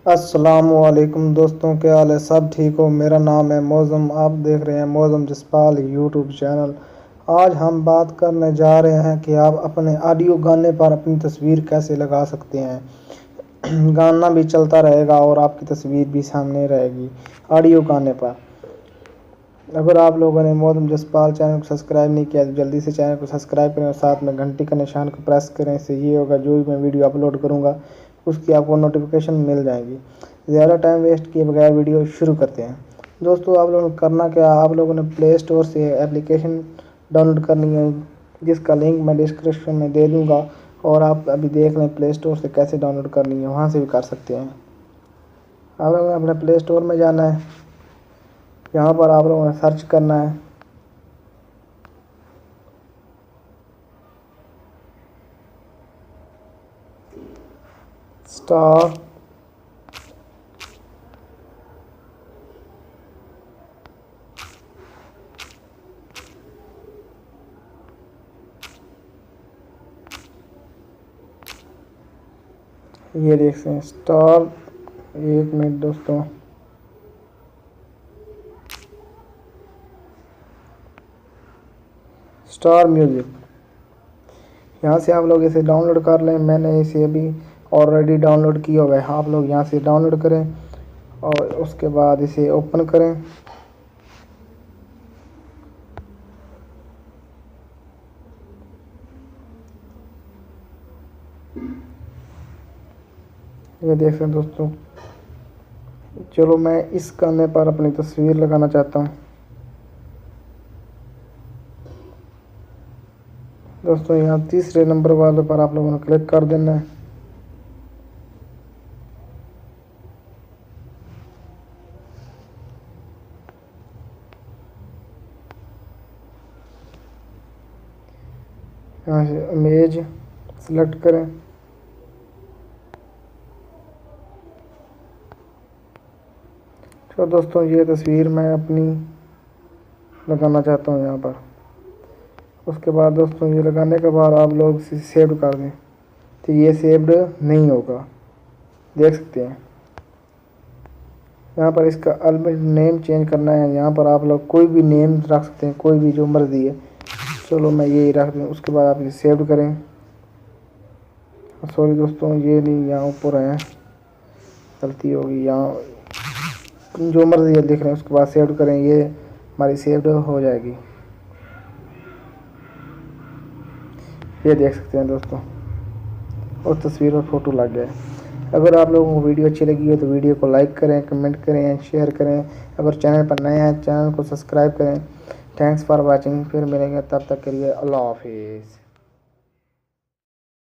अस्सलामुअलैकुम दोस्तों, क्या हाल है? सब ठीक हो? मेरा नाम है मौज़म। आप देख रहे हैं मौज़म जसपाल यूट्यूब चैनल। आज हम बात करने जा रहे हैं कि आप अपने ऑडियो गाने पर अपनी तस्वीर कैसे लगा सकते हैं। गाना भी चलता रहेगा और आपकी तस्वीर भी सामने रहेगी ऑडियो गाने पर। अगर आप लोगों ने मौज़म जसपाल चैनल को सब्सक्राइब नहीं किया तो जल्दी से चैनल को सब्सक्राइब करें और साथ में घंटी का निशान को प्रेस करें। इससे ये होगा जो भी मैं वीडियो अपलोड करूँगा उसकी आपको नोटिफिकेशन मिल जाएगी। ज़्यादा टाइम वेस्ट किए बगैर वीडियो शुरू करते हैं। दोस्तों, आप लोगों ने करना क्या, आप लोगों ने प्ले स्टोर से एप्लीकेशन डाउनलोड करनी है जिसका लिंक मैं डिस्क्रिप्शन में दे दूँगा, और आप अभी देख लें प्ले स्टोर से कैसे डाउनलोड करनी है, वहाँ से भी कर सकते हैं। आप लोगों ने अपने प्ले स्टोर में जाना है, यहाँ पर आप लोगों ने सर्च करना है स्टार ये देख सकते हैं स्टार। एक मिनट दोस्तों, स्टार म्यूज़िक, यहाँ से आप लोग इसे डाउनलोड कर लें। मैंने इसे अभी ऑलरेडी डाउनलोड किया हुआ है। आप लोग यहाँ से डाउनलोड करें और उसके बाद इसे ओपन करें। ये देख सकते हैं दोस्तों। चलो मैं इस गाने पर अपनी तस्वीर लगाना चाहता हूँ। दोस्तों, यहाँ तीसरे नंबर वाले पर आप लोगों ने क्लिक कर देना है। यहाँ से इमेज सेलेक्ट करें। तो दोस्तों, ये तस्वीर मैं अपनी लगाना चाहता हूँ यहाँ पर। उसके बाद दोस्तों, ये लगाने के बाद आप लोग इसे सेव कर दें तो ये सेव्ड नहीं होगा, देख सकते हैं। यहाँ पर इसका अल्बम नेम चेंज करना है। यहाँ पर आप लोग कोई भी नेम रख सकते हैं, कोई भी जो मर्जी है। चलो मैं यही रख दूँ। उसके बाद आप इसे सेव करें। सॉरी दोस्तों, ये नहीं, यहाँ ऊपर है, गलती होगी। यहाँ जो मर्जी है लिख रहे हैं, उसके बाद सेव करें, ये हमारी सेव्ड हो जाएगी। ये देख सकते हैं दोस्तों, और तस्वीर और फ़ोटो लग गया है। अगर आप लोगों को वीडियो अच्छी लगी हो तो वीडियो को लाइक करें, कमेंट करें, शेयर करें। अगर चैनल पर नए हैं चैनल को सब्सक्राइब करें। Thanks for watching. फिर मिलेंगे, तब तक के लिए अल्लाह हाफिज़।